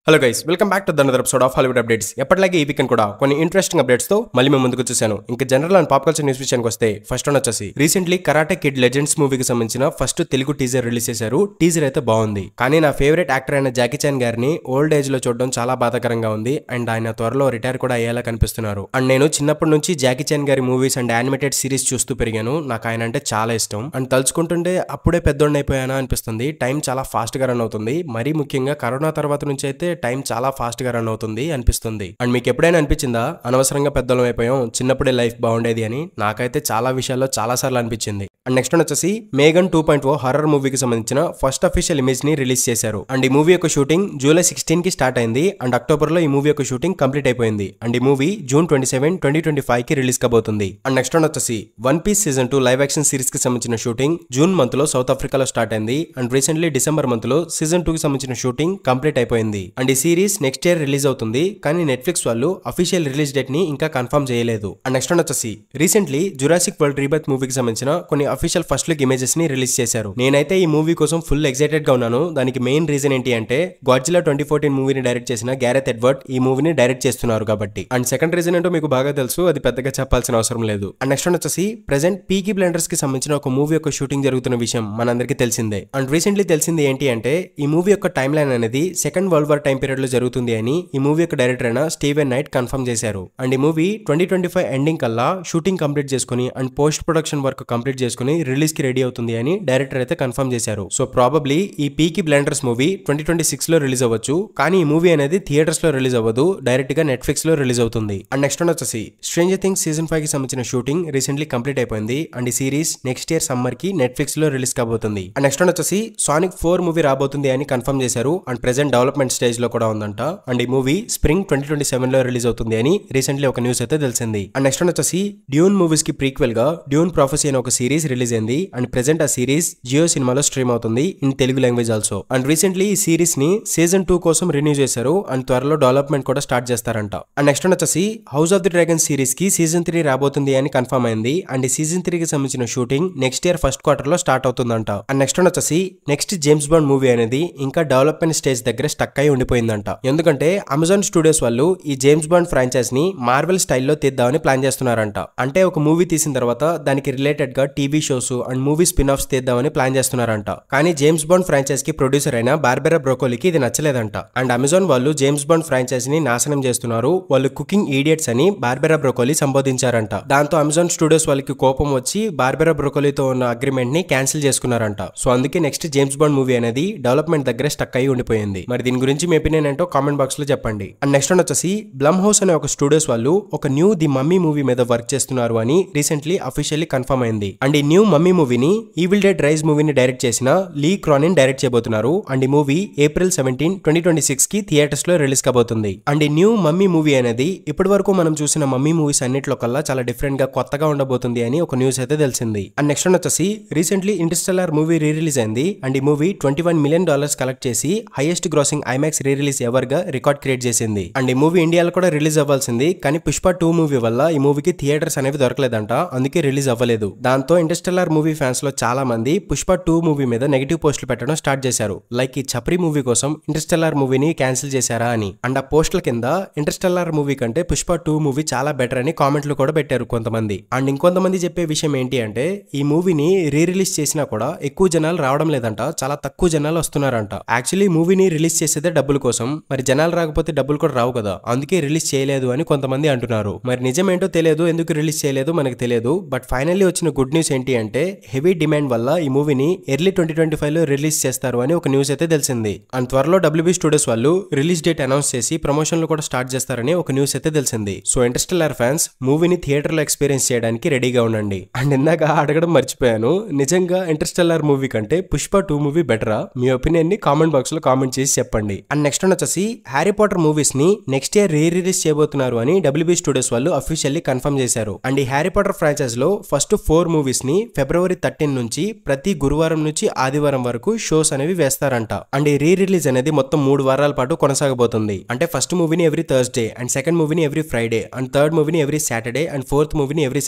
Hello guys, welcome back to another episode of Hollywood updates. ఎప్పటిలాగే ఈ weekend కూడా కొన్ని ఇంట్రెస్టింగ్ అప్డేట్స్ తో మళ్ళీ మేము ముందుకు చూసాను. ఇంకా general and pop culture news విషయానికి వస్తే ఫస్ట్ వన్ వచ్చేసి రీసెంట్లీ కరాటే కిడ్ లెజెండ్స్ మూవీకి సంబంధించిన ఫస్ట్ తెలుగు టీజర్ రిలీజ్ చేశారు. టీజర్ అయితే బాగుంది, కానీ నా ఫేవరెట్ యాక్టర్ అయిన జాకీ చాన్ గారిని ఓల్డ్ ఏజ్ లో చూడడం చాలా బాధాకరంగా ఉంది. అండ్ ఆయన త్వరలో రిటైర్ కూడా అయ్యేలా కనిపిస్తున్నారు. అండ్ నేను చిన్నప్పటి నుంచి జాకీ చాన్ గారి మూవీస్ అండ్ యానిమేటెడ్ సిరీస్ చూస్తూ పెరిగాను. నాకు ఆయన అంటే చాలా ఇష్టం. అండ్ తలుచుకుంటుంటే అప్పుడే పెద్దోడిని అయిపోయానా అనిపిస్తుంది. టైం చాలా ఫాస్ట్ గా రన్ అవుతుంది. మరీ ముఖ్యంగా కరోనా తర్వాత నుంచి అయితే టైం చాలా ఫాస్ట్ గా రన్ అవుతుంది అనిపిస్తుంది. అండ్ మీకు ఎప్పుడైనా అనిపించిందా అనవసరంగా పెద్దలం అయిపోయాం, చిన్నప్పుడే లైఫ్ బాగుండేది అని? నాకైతే చాలా విషయాల్లో చాలా సార్లు అనిపించింది. అండ్ నెక్స్ట్ వచ్చేసి మేఘన్ 2.0 హారర్ మూవీకి సంబంధించిన ఫస్ట్ అఫీషియల్ ఇమేజ్ ని రిలీజ్ చేశారు. అండ్ ఈ మూవీ యొక్క షూటింగ్ జూలై 16 కి స్టార్ట్ అయింది. అండ్ అక్టోబర్ లో ఈ మూవీ యొక్క షూటింగ్ కంప్లీట్ అయిపోయింది. అండ్ ఈ మూవీ జూన్ 27, 2025 కి రిలీజ్ కాబోతుంది. అండ్ నెక్స్ట్ వచ్చేసి one piece season 2 live action series కి సంబంధించిన షూటింగ్ జూన్ మంత్ లో సౌత్ ఆఫ్రికాలో స్టార్ట్ అయింది. అండ్ రీసెంట్లీ డిసెంబర్ మంత్ లో సీజన్ 2 కి సంబంధించిన షూటింగ్ కంప్లీట్ అయిపోయింది. అండ్ ఈ సిరీస్ నెక్స్ట్ ఇయర్ రిలీజ్ అవుతుంది, కానీ నెట్ఫ్లిక్స్ వాళ్ళు అఫీషియల్ రిలీజ్ డేట్ ని ఇంకా కన్ఫర్మ్ చేయలేదు. అండ్ నెక్స్ట్ వచ్చేసి రీసెంట్లీ జురాసిక్ వరల్డ్ రీబర్త్ మూవీకి సంబంధించిన కొన్ని అఫీషియల్ ఫస్ట్ లుక్ ఇమేజెస్ ని రిలీజ్ చేశారు. నేనైతే ఈ మూవీ కోసం ఫుల్ ఎక్సైటెడ్ గా ఉన్నాను. దానికి మెయిన్ రీజన్ ఏంటి అంటే గాడ్జిల్లా 2014 మూవీని డైరెక్ట్ చేసిన గ్యారెత్ ఎడ్వర్డ్ ఈ మూవీని డైరెక్ట్ చేస్తున్నారు కాబట్టి. అండ్ సెకండ్ రీజన్ ఏంటో మీకు బాగా తెలుసు, అది పెద్దగా చెప్పాల్సిన అవసరం లేదు. అండ్ నెక్స్ట్ వచ్చేసి ప్రెజెంట్ పీకీ బ్లైండర్స్ కి సంబంధించిన ఒక మూవీ యొక్క షూటింగ్ జరుగుతున్న విషయం మనందరికీ తెలిసిందే. అండ్ రీసెంట్లీ తెలిసింది ఏంటి అంటే ఈ మూవీ యొక్క టైమ్ లైన్ అనేది second world war time period లో జరుగుతుంది అని ఈ మూవీ యొక్క డైరెక్టర్ అయిన స్టీవెన్ నైట్ కన్ఫర్మ్ చేశారు. అండ్ ఈ మూవీ 2025 ఎండింగ్ కల్లా షూటింగ్ కంప్లీట్ చేసుకుని and post production work complete చేసుకుని రిలీజ్ కి రెడీ అవుతుంది అని డైరెక్టర్ అయితే కన్ఫర్మ్ చేశారు. సో ప్రాబబ్లీ ఈ పీకీ బ్లైండర్స్ మూవీ 2026 లో రిలీజ్ అవ్వచ్చు, కానీ ఈ మూవీ అనేది థియేటర్స్ లో రిలీజ్ అవ్వదు, డైరెక్ట్ గా నెట్ఫ్లిక్స్ లో రిలీజ్ అవుతుంది. అండ్ నెక్స్ట్ వచ్చేసి స్ట్రేంజర్ థింగ్స్ సీజన్ 5 కి సంబంధించిన షూటింగ్ రీసెంట్లీ కంప్లీట్ అయిపోయింది. అండ్ ఈ సిరీస్ నెక్స్ట్ ఇయర్ సమ్మర్ కి నెట్ఫ్లిక్స్ లో రిలీజ్ కాబోతుంది. అండ్ నెక్స్ట్ వచ్చేసి సానిక్ 4 మూవీ రాబోతుంది అని కన్ఫర్మ్ చేశారు. అండ్ ప్రెజెంట్ డెవలప్మెంట్ స్టేజ్ లో కూడా ఉందంట. అండ్ ఈ మూవీ స్ప్రింగ్ 2027 లో రిలీజ్ అవుతుంది అని రీసెంట్లీ ఒక న్యూస్ అయితే తెలిసింది. అండ్ నెక్స్ట్ వచ్చేసి డ్యూన్ మూవీస్ కి ప్రీక్వెల్ గా డ్యూన్ ప్రాఫెసీ అనే ఒక సిరీస్ రిలీజ్ అయింది. అండ్ ప్రెజెంట్ ఆ సిరీస్ జియో సినిమాలో స్ట్రీమ్ అవుతుంది in Telugu language also. And recently ఈ సిరీస్ ని సీజన్ 2 కోసం రిన్యూ చేశారు. అండ్ త్వరలో డెవలప్మెంట్ కూడా స్టార్ట్ చేస్తారంట. అండ్ నెక్స్ట్ వచ్చేసి house of the dragon series కి సీజన్ 3 రాబోతుంది అని కన్ఫర్మ్ అయింది. అండ్ ఈ సీజన్ 3 కి సంబంధించిన shooting next year first quarter లో స్టార్ట్ అవుతుందంట. అండ్ నెక్స్ట్ వచ్చేసి నెక్స్ట్ జేమ్స్ బాండ్ మూవీ అనేది ఇంకా డెవలప్మెంట్ స్టేజ్ దగ్గర స్టక్ అయి ఉండిపోయిందంట. ఎందుకంటే అమెజాన్ స్టూడియోస్ వాళ్ళు ఈ జేమ్స్ బాండ్ ఫ్రాంచైజ్ ని మార్వెల్ స్టైల్లో తీద్దామని ప్లాన్ చేస్తున్నారంట. అంటే ఒక మూవీ తీసిన తర్వాత దానికి రిలేటెడ్ గా TV shows and movie spin offs తీద్దామని ప్లాన్ చేస్తున్నారంట. కానీ జేమ్స్ బాండ్ ఫ్రాంచైజ్ కి ప్రొడ్యూసర్ అయిన బార్బెరా బ్రోకోలీకి ఇది నచ్చలేదంట. అండ్ అమెజాన్ వాళ్ళు జేమ్స్ బాండ్ ఫ్రాంచైజ్ ని నాశనం చేస్తున్నారు, వాళ్ళు కుకింగ్ ఈడియట్స్ అని బార్బెరా బ్రోకోలీ సంబోధించారంట. దాంతో అమెజాన్ స్టూడియోస్ వాళ్ళకి కోపం వచ్చి బార్బెరా బ్రోకోలీతో ఉన్న అగ్రిమెంట్ ని క్యాన్సిల్ చేసుకున్నారంట. సో అందుకే నెక్స్ట్ జేమ్స్ బాండ్ మూవీ అనేది డెవలప్మెంట్ దగ్గర స్టక్ అయి ఉండిపోయింది. మరి దీని గురించి మీ ఒపీనియన్ ఏంటో కామెంట్ బాక్స్ లో చెప్పండి. అండ్ నెక్స్ట్ వచ్చేసి బ్లమ్ హౌస్ అనే ఒక స్టూడియోస్ వాళ్ళు ఒక న్యూ ది మమ్మీ మూవీ మీద వర్క్ చేస్తున్నారు అని రీసెంట్లీ అఫీషియల్లీ కన్ఫర్మ్ అయింది. అండ్ ఈ న్యూ మమ్మీ మూవీని ఈవిల్ డెడ్ రైజ్ మూవీని డైరెక్ట్ చేసిన లీ క్రానిన్ డైరెక్ట్ చేయబోతున్నారు. అండ్ ఈ మూవీ April 17, 2026 కి థియేటర్స్ లో రిలీజ్ కాబోతుంది. అండ్ ఈ న్యూ మమ్మీ మూవీ అనేది ఇప్పటి వరకు మనం చూసిన మమ్మీ మూవీస్ అన్నిట్లో కల్లా చాలా డిఫరెంట్ గా కొత్తగా ఉండబోతుంది అని ఒక న్యూస్ అయితే తెలిసింది. అండ్ నెక్స్ట్ వచ్చేసి recently Interstellar movie re release అయింది. అండ్ ఈ మూవీ $21 million కలెక్ట్ చేసి highest grossing IMAX re release ever గా రికార్డ్ క్రియేట్ చేసింది. అండ్ ఈ మూవీ ఇండియాలో కూడా రిలీజ్ అవ్వాల్సింది, కానీ పుష్ప 2 మూవీ వల్ల ఈ మూవీకి థియేటర్స్ అనేవి దొరకలేదంట, అందుకే రిలీజ్ అవ్వలేదు. దాంతో ఇంటర్స్టెల్లార్ మూవీ ఫ్యాన్స్ లో చాలా మంది పుష్ప 2 మూవీ మీద నెగిటివ్ పోస్టులు పెట్టడం స్టార్ట్ చేశారు. లైక్ ఈ చప్రి మూవీ కోసం ఇంటర్స్టెల్లార్ మూవీని క్యాన్సిల్ చేశారా అని. అండ్ ఆ పోస్టుల కింద ఇంటర్స్టెల్లార్ మూవీ కంటే పుష్ప 2 మూవీ చాలా బెటర్ అని కామెంట్లు కూడా పెట్టారు కొంతమంది. అండ్ ఇంకొంతమంది చెప్పే విషయం ఏంటి అంటే ఈ మూవీని రీ రిలీజ్ చేసినా కూడా ఎక్కువ జనాలు రావడం లేదంట, చాలా తక్కువ జనాలు వస్తున్నారంట. యాక్చువల్లీ మూవీని రిలీజ్ చేసేదే డబ్బుల కోసం, మరి జనాలు రాకపోతే డబ్బులు కూడా రావు కదా, అందుకే రిలీజ్ చేయలేదు అని కొంతమంది అంటున్నారు. మరి నిజమేంటో తెలియదు, ఎందుకు రిలీజ్ చేయలేదు మనకు తెలియదు. బట్ ఫైనల్లీ వచ్చిన గుడ్ న్యూస్ ఏంటి అంటే హెవీ డిమాండ్ వల్ల ఈ మూవీని ఎర్లీ 2025 లో రిలీజ్ చేస్తారు అని ఒక న్యూస్ అయితే తెలిసింది. అండ్ త్వరలో WB స్టూడియోస్ వాళ్ళు రిలీజ్ డేట్ అనౌన్స్ చేసి ప్రమోషన్లు కూడా స్టార్ట్ చేస్తారని ఒక న్యూస్ అయితే తెలిసింది. సో ఇంటర్స్టెల్లార్ ఫ్యాన్స్ మూవీని థియేటర్ లో ఎక్స్పీరియన్స్ చేయడానికి రెడీగా ఉండండి. అండ్ ఇందాక అడగడం మర్చిపోయాను, నిజంగా ఇంటర్స్టెల్లార్ మూవీ కంటే పుష్ప 2 మూవీ బెటరా? మీ ఒపీనియన్ ని కామెంట్ బాక్స్ లో కామెంట్ చేసి చెప్పండి. అండ్ అండ్ నెక్స్ట్ వచ్చేసి హ్యారీ పాటర్ మూవీస్ ని నెక్స్ట్ ఇయర్ రిలీజ్ చేయబోతున్నారు అని WB స్టూడియోస్ వాళ్ళు అఫీషియల్లీ కన్ఫర్మ్ చేశారు. అండ్ ఈ హ్యారీ పాటర్ ఫ్రాంచైజ్ లో ఫస్ట్ 4 మూవీస్ ని ఫిబ్రవరి 13 నుంచి ప్రతి గురువారం నుంచి ఆదివారం వరకు షోస్ అనేవి వేస్తారంట. అండ్ ఈ రిలీజ్ అనేది మొత్తం 3 వారాల పాటు కొనసాగబోతుంది. అంటే ఫస్ట్ మూవీని ఎవ్రీ థర్స్డే, అండ్ సెకండ్ మూవీని ఎవ్రీ ఫ్రైడే, అండ్ థర్డ్ మూవీని ఎవ్రీ సాటర్డే, అండ్ ఫోర్త్ మూవీని ఎవ్రీ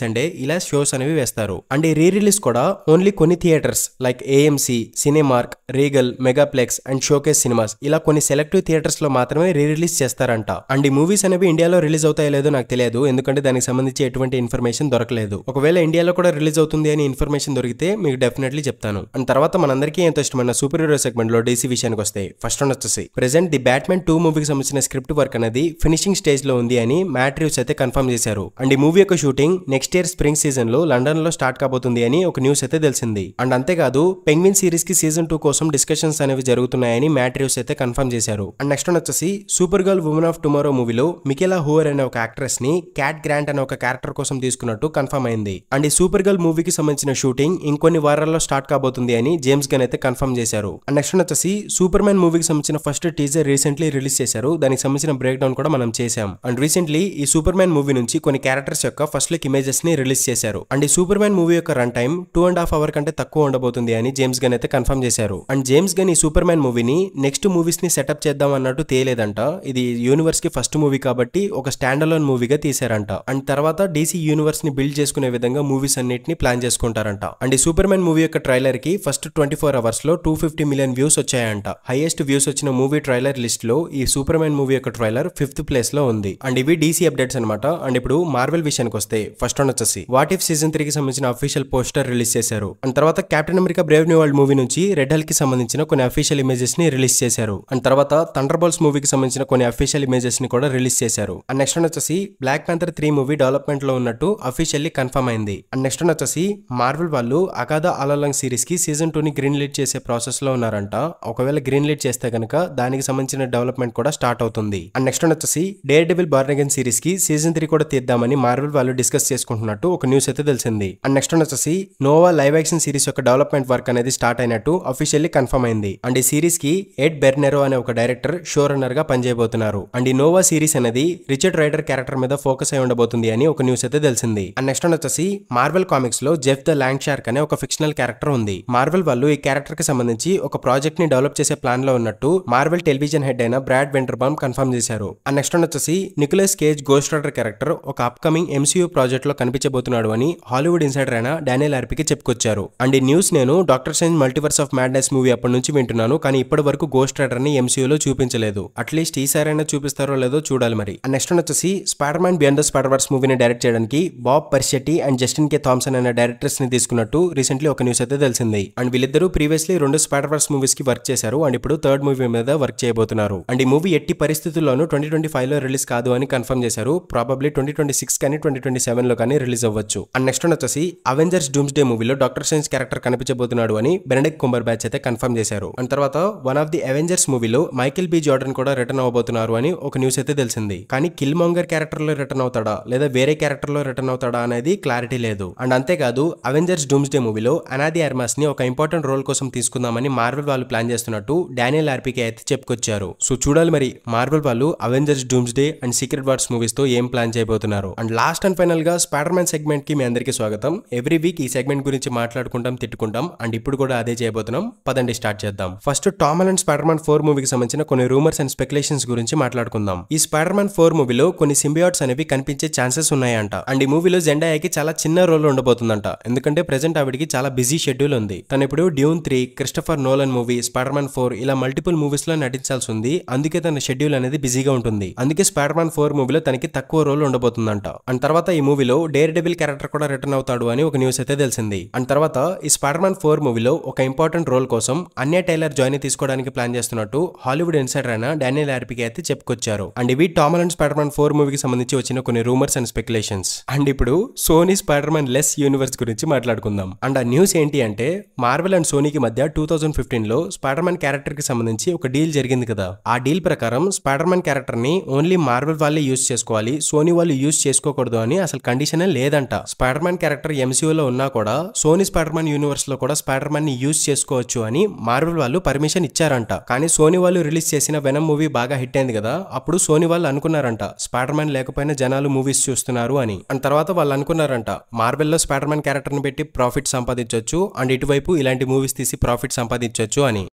సండే ఇలా షోస్ అనేవి వేస్తారు. అండ్ ఈ రిలీజ్ కూడా ఓన్లీ కొన్ని theatres like AMC, Cinemark, Regal, Megaplex and Showcase Cinemas ఇలా కొన్ని సెలెక్టివ్ థియేటర్స్ లో మాత్రమే రిలీజ్ చేస్తారంట. అండ్ ఈ మూవీస్ అనేవి ఇండియాలో రిలీజ్ అవుతాయో లేదో నాకు తెలియదు, ఎందుకంటే దానికి సంబంధించి ఎటువంటి ఇన్ఫర్మేషన్ దొరకలేదు. ఒకవేళ ఇండియాలో కూడా రిలీజ్ అవుతుంది అని ఇన్ఫర్మేషన్ దొరికితే మీకు డెఫినెట్లీ చెప్తాను. అండ్ తర్వాత మనందరికీ ఎంతో ఇష్టమైన సూపర్ హీరో సెగ్మెంట్ లో DC విషయానికి వస్తే ఫస్ట్ వన్ వచ్చేసి ప్రెసెంట్ ది బ్యాట్మెన్ 2 మూవీకి సంబంధించిన స్క్రిప్ట్ వర్క్ అనేది ఫినిషింగ్ స్టేజ్ లో ఉంది అని మ్యాట్ రీవ్స్ అయితే కన్ఫర్మ్ చేశారు. అండ్ ఈ మూవీ యొక్క shooting next year spring season లో లండన్ లో స్టార్ట్ కాబోతుంది అని ఒక న్యూస్ అయితే తెలిసింది. అండ్ అంతేకాదు పెంగ్విన్ సిరీస్ కి సీజన్ 2 కోసం డిస్కషన్స్ అనేవి జరుగుతున్నాయని మ్యాట్ రీవ్స్ అయితే కన్ఫర్మ్ చేశారు. అండ్ నెక్స్ట్ వన్ వచ్చేసి super girl women of tomorrow మూవీలో మికెలా హూవర్ అనే ఒక యాక్ట్రెస్ ని క్యాట్ గ్రాంట్ అనే ఒక క్యారెక్టర్ కోసం తీసుకున్నట్టు కన్ఫర్మ్ అయింది. అండ్ ఈ సూపర్ గర్ల్ మూవీకి సంబంధించిన షూటింగ్ ఇంకొన్ని వారాల్లో స్టార్ట్ కాబోతుంది అని జేమ్స్ గన్ అయితే కన్ఫర్మ్ చేశారు. అండ్ నెక్స్ట్ వచ్చేసి సూపర్ మ్యాన్ మూవీకి సంబంధించిన ఫస్ట్ టీజర్ రీసెంట్లీ రిలీజ్ చేశారు. దానికి సంబంధించిన బ్రేక్ డౌన్ కూడా మనం చేశాం. అండ్ రీసెంట్లీ ఈ సూపర్ మ్యాన్ మూవీ నుంచి కొన్ని క్యారెక్టర్స్ యొక్క ఫస్ట్ లుక్ ఇమేజెస్ ని రిలీజ్ చేశారు. అండ్ ఈ సూపర్ మ్యాన్ మూవీ యొక్క రన్ టైం 2.5 అవర్ కంటే తక్కువ ఉండబోతుంది అని జేమ్స్ గన్ అయితే కన్ఫర్మ్ చేశారు. అండ్ జేమ్స్ గన్ ఈ సూపర్ మ్యాన్ మూవీని నెక్స్ట్ మూవీస్ ని సెటప్ చేద్దాం అన్నట్టు తేలేదంట. ఇది యూనివర్స్ కి ఫస్ట్ మూవీ కాబట్టి ఒక స్టాండ్ అలోన్ మూవీగా తీశారంట. అండ్ తర్వాత DC యూనివర్స్ ని బిల్డ్ చేసుకునే విధంగా మూవీస్ అన్నిటిని ప్లాన్ చేసుకుంటారంట. అండ్ ఈ సూపర్ మ్యాన్ మూవీ యొక్క ట్రైలర్ కి ఫస్ట్ 24 అవర్స్ లో 250 మిలియన్ వ్యూస్ వచ్చాయంట. హైయెస్ట్ వ్యూస్ వచ్చిన మూవీ ట్రైలర్ లిస్ట్ లో ఈ సూపర్ మ్యాన్ మూవీ యొక్క ట్రైలర్ 5th ప్లేస్ లో ఉంది. అండ్ ఇవి DC అప్డేట్స్ అనమాట. అండ్ ఇప్పుడు మార్వెల్ విషయానికి వస్తే ఫస్ట్ వన్ వచ్చేసి వాట్ ఇఫ్ సీజన్ 3 కి సంబంధించిన అఫీషియల్ పోస్టర్ రిలీజ్ చేశారు. అండ్ తర్వాత captain America Brave new world movie నుంచి రెడ్ హల్క్ కి సంబంధించిన కొన్ని అఫీషియల్ ఇమేజెస్ ని రిలీజ్ చేశారు. అండ్ తర్వాత థండర్ బోల్ట్స్ మూవీకి సంబంధించిన కొన్ని అఫీషియల్ ఇమేజెస్ ని కూడా రిలీజ్ చేశారు. అండ్ నెక్స్ట్ వన్ వచ్చేసి బ్లాక్ ప్యాంథర్ 3 మూవీ డెవలప్మెంట్ లో ఉన్నట్టు అఫీషియల్లీ కన్ఫర్మ్ అయింది. అండ్ నెక్స్ట్ వన్ వచ్చేసి మార్వెల్ వాళ్ళు అగాధా ఆల్-అలాంగ్ సిరీస్ కి సీజన్ 2 ని గ్రీన్ లీడ్ చేసే ప్రాసెస్ లో ఉన్నారంట. ఒకవేళ గ్రీన్ లీడ్ చేస్తే కనుక దానికి సంబంధించిన డెవలప్మెంట్ కూడా స్టార్ట్ అవుతుంది. అండ్ నెక్స్ట్ వచ్చేసి dare devil born again series కి సీజన్ 3 కూడా తీద్దామని మార్వెల్ వాళ్ళు డిస్కస్ చేసుకుంటున్నట్టు ఒక న్యూస్ అయితే తెలిసింది. అండ్ నెక్స్ట్ వచ్చేసి నోవా లైవ్ యాక్షన్ సిరీస్ యొక్క డెవలప్మెంట్ వర్క్ అనేది స్టార్ట్ అయినట్టు అఫీషియల్లీ కన్ఫర్మ్ అయింది. అండ్ ఈ సిరీస్ కి ఎడ్ బెర్నెరో అనే ఒక డైరెక్టర్ షో రన్నర్ గా పనిచేయబోతున్నారు. అండ్ ఈ నోవా సిరీస్ అనేది రిచర్డ్ రైడర్ క్యారెక్టర్ మీద ఫోకస్ అయి ఉండబోతుంది అని ఒక న్యూస్ అయితే తెలిసింది. అండ్ నెక్స్ట్ వచ్చేసి మార్వెల్ కామిక్స్ లో జెఫ్ ద ల్యాండ్ షార్క్ అనే ఒక ఫిక్షనల్ క్యారెక్టర్ ఉంది. మార్వెల్ వాళ్ళు ఈ క్యారెక్టర్ కి సంబంధించి ఒక ప్రాజెక్ట్ ని డెవలప్ చేసే ప్లాన్ లో ఉన్నట్టు మార్వెల్ టెలివిజన్ హెడ్ అయిన బ్రాడ్ వెండర్బామ్ కన్ఫర్మ్ చేశారు. అండ్ నెక్స్ట్ వచ్చేసి Nicolas Cage Ghost Rider character ఒక అప్కమింగ్ MCU ప్రాజెక్ట్ లో కనిపించబోతున్నాడు అని హాలీవుడ్ ఇన్సైడర్ అయిన డానియల్ ఆర్పీకి చెప్పుకొచ్చారు. అండ్ ఈ న్యూస్ నేను Doctor Strange Multiverse of Madness movie అప్పటి నుంచి వింటున్నాను, కానీ ఇప్పటి వరకు గోస్ట్ రైడర్ ని MCU లో చూపించలేదు. అట్లీస్ట్ ఈసారైనా చూపిస్తారో లేదో చూడాలి మరి. అండ్ నెక్స్ట్ వచ్చేసి Spider Man beyond the Spider Verse మూవీని డైరెక్ట్ చేయడానికి Bob Persichetti and Justin K Thompson అనే డైరెక్టర్స్ ని తీసుకున్నట్టు రీసెంట్లీ ఒక న్యూస్ అయితే తెలిసింది. అండ్ వీళ్ళిద్దరూ ప్రీవియస్లీ 2 స్పైడర్ వర్స్ మూవీస్ కి వర్క్ చేశారు. అండ్ ఇప్పుడు థర్డ్ మూవీ మీద వర్క్ చేయబోతున్నారు. అండ్ ఈ మూవీ ఎట్టి పరిస్థితుల్లోనూ 2025 లో రిలీజ్ కాదు అని కన్ఫర్మ్ చేశారు. ప్రాబబ్లీ 2026 కానీ 2027 లో కానీ రిలీజ్ అవ్వచ్చు. అండ్ నెక్స్ట్ వచ్చేసి అవెంజర్స్ డూమ్స్డే మూవీలో డాక్టర్ స్ట్రేంజ్ క్యారెక్టర్ కనిపించబోతున్నాడు అని బెనెడిక్ట్ కంబర్బ్యాచ్ అయితే కన్ఫర్మ్ చేశారు. అండ్ తర్వాత వన్ ఆఫ్ ది అవెంజర్స్ మూవీలో మైకేల్ బి జార్డన్ కూడా రిటర్న్ అవబోతున్నారు అని ఒక న్యూస్ అయితే తెలిసింది. కానీ కిల్ మాంగర్ క్యారెక్టర్ లో రిటర్న్ అవుతాడా లేదా వేరే క్యారెక్టర్ లో రిటర్న్ అవుతాడా అనేది క్లారిటీ లేదు. అండ్ అంతేకాదు అవెంజర్స్ డూమ్స్డే మూవీలో అనాది ఆర్మాస్ ని ఒక ఇంపార్టెంట్ రోల్ కోసం తీసుకుందామని మార్వెల్ వాళ్ళు ప్లాన్ చేస్తున్నట్టు డానియల్ ఆర్పీకి అయితే చెప్పుకొచ్చారు. సో చూడాలి మరి మార్వెల్ వాళ్ళు Avengers doomsday and secret wars movies తో ఏం ప్లాన్ చేయబోతున్నారు. అండ్ లాస్ట్ అండ్ ఫైనల్ గా స్పైడర్ మ్యాన్ సెగ్మెంట్ కి మీ అందరికీ స్వాగతం. ఎవ్రీ వీక్ ఈ సెగ్మెంట్ గురించి మాట్లాడుకుంటాం, తిట్టుకుంటాం. అండ్ ఇప్పుడు కూడా అదే చేయబోతున్నాం. పదండి స్టార్ట్ చేద్దాం. First Tom Holland Spider Man 4 మూవీకి సంబంధించిన కొన్ని రూమర్స్ అండ్ స్పెక్యులేషన్స్ గురించి మాట్లాడుకుందాం. ఈ స్పైడర్ మ్యాన్ 4 మూవీలో కొన్ని సింబియాట్స్ అనేవి కనిపించే ఛాన్సెస్ ఉన్నాయంట. అండ్ ఈ మూవీలో జెండాయాకి చాలా చిన్న రోల్ ఉండబోతుందంట. ఎందుకంటే ప్రెసెంట్ ఆవిడికి చాలా బిజీ షెడ్యూల్ ఉంది. తను ఇప్పుడు Dune 3, Christopher Nolan movie, spider Man 4 ఇలా మల్టిపుల్ మూవీస్ లో నటించాల్సి ఉంది. అందుకే తన షెడ్యూల్ అనేది బిజీగా ఉంటుంది. అందుకే స్పైడర్ మ్యాన్ 4 మూవీలో తనకి తక్కువ రోల్ ఉండబోతుందంట. అండ్ తర్వాత ఈ మూవీలో డేర్ డెవిల్ క్యారెక్టర్ కూడా రిటర్న్ అవుతాడు అని ఒక న్యూస్ అయితే తెలిసింది. అండ్ తర్వాత ఈ స్పైడర్ మ్యాన్ 4 మూవీలో ఒక ఇంపార్టెంట్ రోల్ కోసం అన్య టైలర్ జాయిన్ తీసుకోవడానికి ప్లాన్ చేస్తున్నట్టు హాలీవుడ్ ఇన్సైడర్ అయిన డానియల్ ఆర్పీకి అయితే చెప్పుకొచ్చారు. అండ్ ఇవి టామ్ హాలండ్ స్పైడర్ మ్యాన్ 4 మూవీకి సంబంధించి వచ్చిన కొన్ని రూమర్స్ అండ్ స్పెక్యులేషన్స్. అండ్ ఇప్పుడు Sony Spider Man less universe గురించి మాట్లాడుకుందాం. అండ్ ఆ న్యూస్ ఏంటి అంటే మార్వెల్ అండ్ సోనీకి మధ్య 2015 లో స్పైడర్ మ్యాన్ క్యారెక్టర్ కి సంబంధించి ఒక డీల్ జరిగింది కదా. ఆ డీల్ ప్రకారం స్పైడర్ మ్యాన్ క్యారెక్టర్ ని ఓన్లీ మార్వెల్ వాళ్ళే యూజ్ చేసుకోవాలి, సోనీ వాళ్ళు యూజ్ చేసుకోకూడదు అని అసలు కండిషనే లేదంట. స్పైడర్ మ్యాన్ క్యారెక్టర్ MCU లో ఉన్నా కూడా సోనీ స్పైడర్ మ్యాన్ యూనివర్స్ లో కూడా స్పైడర్ మ్యాన్ ని యూజ్ చేసుకోవచ్చు అని మార్వెల్ వాళ్ళు పర్మిషన్ ఇచ్చారంట. కానీ సోనీ వాళ్ళు రిలీజ్ చేసిన వెనమ్ మూవీ బాగా హిట్ అయింది కదా, అప్పుడు సోనీ వాళ్ళు అనుకున్నారంట స్పైడర్ మ్యాన్ లేకపోయినా జనాలు మూవీస్ చూస్తున్నారు అని. అండ్ తర్వాత వాళ్ళు అనుకున్నారంట మార్వెల్ లో స్పైడర్ మ్యాన్ క్యారెక్టర్ ని పెట్టి ప్రాఫిట్ సంపాదించవచ్చు, అండ్ ఇటువైపు ఇలాంటి మూవీస్ తీసి ప్రాఫిట్ సంపాదించవచ్చు అని.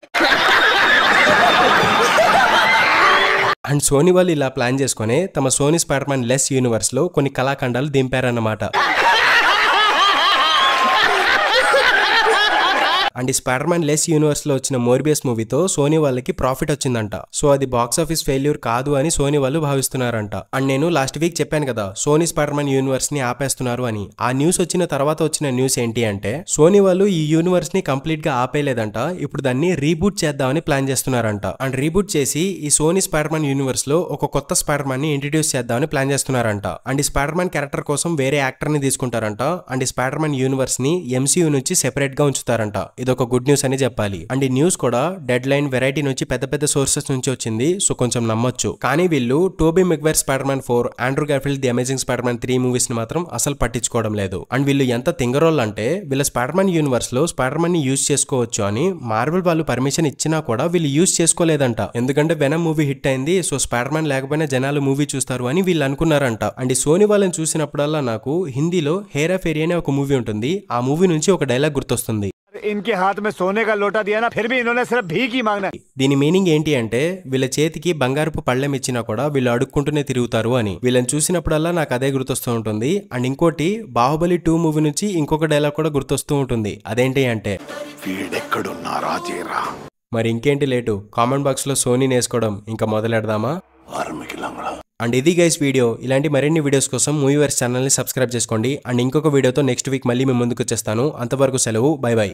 అండ్ సోనీ వాళ్ళు ఇలా ప్లాన్ చేసుకుని తమ Sony Spider Man less universe లో కొన్ని కళాఖండాలు దింపారన్నమాట. అండ్ ఈ స్పైడర్ మ్యాన్ లెస్ యూనివర్స్ లో వచ్చిన మోర్బియస్ మూవీతో సోనీ వాళ్ళకి ప్రాఫిట్ వచ్చిందంట. సో అది బాక్స్ ఆఫీస్ ఫెయిల్యూర్ కాదు అని సోనీ వాళ్ళు భావిస్తున్నారంట. అండ్ నేను లాస్ట్ వీక్ చెప్పాను కదా సోనీ స్పైడర్ మ్యాన్ యూనివర్స్ ని ఆపేస్తున్నారు అని. ఆ న్యూస్ వచ్చిన తర్వాత వచ్చిన న్యూస్ ఏంటి అంటే సోనీ వాళ్ళు ఈ యూనివర్స్ ని కంప్లీట్ గా ఆపేయలేదంట, ఇప్పుడు దాన్ని రీబూట్ చేద్దామని ప్లాన్ చేస్తున్నారంట. అండ్ రీబూట్ చేసి ఈ సోనీ స్పైడర్ మ్యాన్ యూనివర్స్ లో ఒక కొత్త స్పైడర్ మ్యాన్ ని ఇంట్రడ్యూస్ చేద్దామని ప్లాన్ చేస్తున్నారంట. అండ్ ఈ స్పైడర్ మ్యాన్ క్యారెక్టర్ కోసం వేరే యాక్టర్ ని తీసుకుంటారంట. అండ్ ఈ స్పైడర్ మ్యాన్ యూనివర్స్ ని ఎంసీయూ నుంచి సెపరేట్ గా ఉంచుతారంట. ఇదొక గుడ్ న్యూస్ అని చెప్పాలి. అండ్ ఈ న్యూస్ కూడా డెడ్ లైన్, వెరైటీ నుంచి పెద్ద పెద్ద సోర్సెస్ నుంచి వచ్చింది, సో కొంచెం నమ్మొచ్చు. కానీ వీళ్ళు Tobey Maguire Spider Man 4, Andrew Garfield the Amazing Spider Man 3 movies ని మాత్రం అసలు పట్టించుకోవడం లేదు. అండ్ వీళ్ళు ఎంత తింగరోళ్ళు అంటే వీళ్ళ స్పైడర్ మ్యాన్ యూనివర్స్ లో స్పైడర్ మ్యాన్ ని యూజ్ చేసుకోవచ్చు అని మార్వెల్ వాళ్ళు పర్మిషన్ ఇచ్చినా కూడా వీళ్ళు యూజ్ చేసుకోలేదంట. ఎందుకంటే వెనమ్ మూవీ హిట్ అయింది, సో స్పైడర్ మ్యాన్ లేకపోయినా జనాలు మూవీ చూస్తారు అని వీళ్ళు అనుకున్నారంట. అండ్ ఈ సోనీ వాళ్ళని చూసినప్పుడల్లా నాకు హిందీలో హేరా ఫేరీ అనే ఒక మూవీ ఉంటుంది, ఆ మూవీ నుంచి ఒక డైలాగ్ గుర్తొస్తుంది. इनके हाथ में सोने का लोटा दिया ना, फिर भी इन्होंने सिर्फ भीख ही मांगना. దీని మీనింగ్ ఏంటి అంటే వీళ్ళ చేతికి బంగారపు పళ్ళెం ఇచ్చినా కూడా వీళ్ళు అడుక్కుంటూనే తిరుగుతారు అని. వీళ్ళని చూసినప్పుడల్లా నాకు అదే గుర్తొస్తూ ఉంటుంది. అండ్ ఇంకోటి బాహుబలి 2 మూవీ నుంచి ఇంకొక డైలాగ్ కూడా గుర్తొస్తూ ఉంటుంది. అదేంటి అంటే మరి ఇంకేంటి లేటు, కామెంట్ బాక్స్ లో సోనీని వేసుకోవడం ఇంకా మొదలెడదామా? అండ్ ఇది గైస్ వీడియో. ఇలాంటి మరిన్ని వీడియోస్ కోసం మూవీవర్స్ ఛానల్ ని సబ్స్క్రైబ్ చేసుకోండి. అండ్ ఇంకొక వీడియోతో నెక్స్ట్ వీక్ మళ్ళీ మీ ముందుకు వచ్చేస్తాను. అంతవరకు సెలవు, బై బై.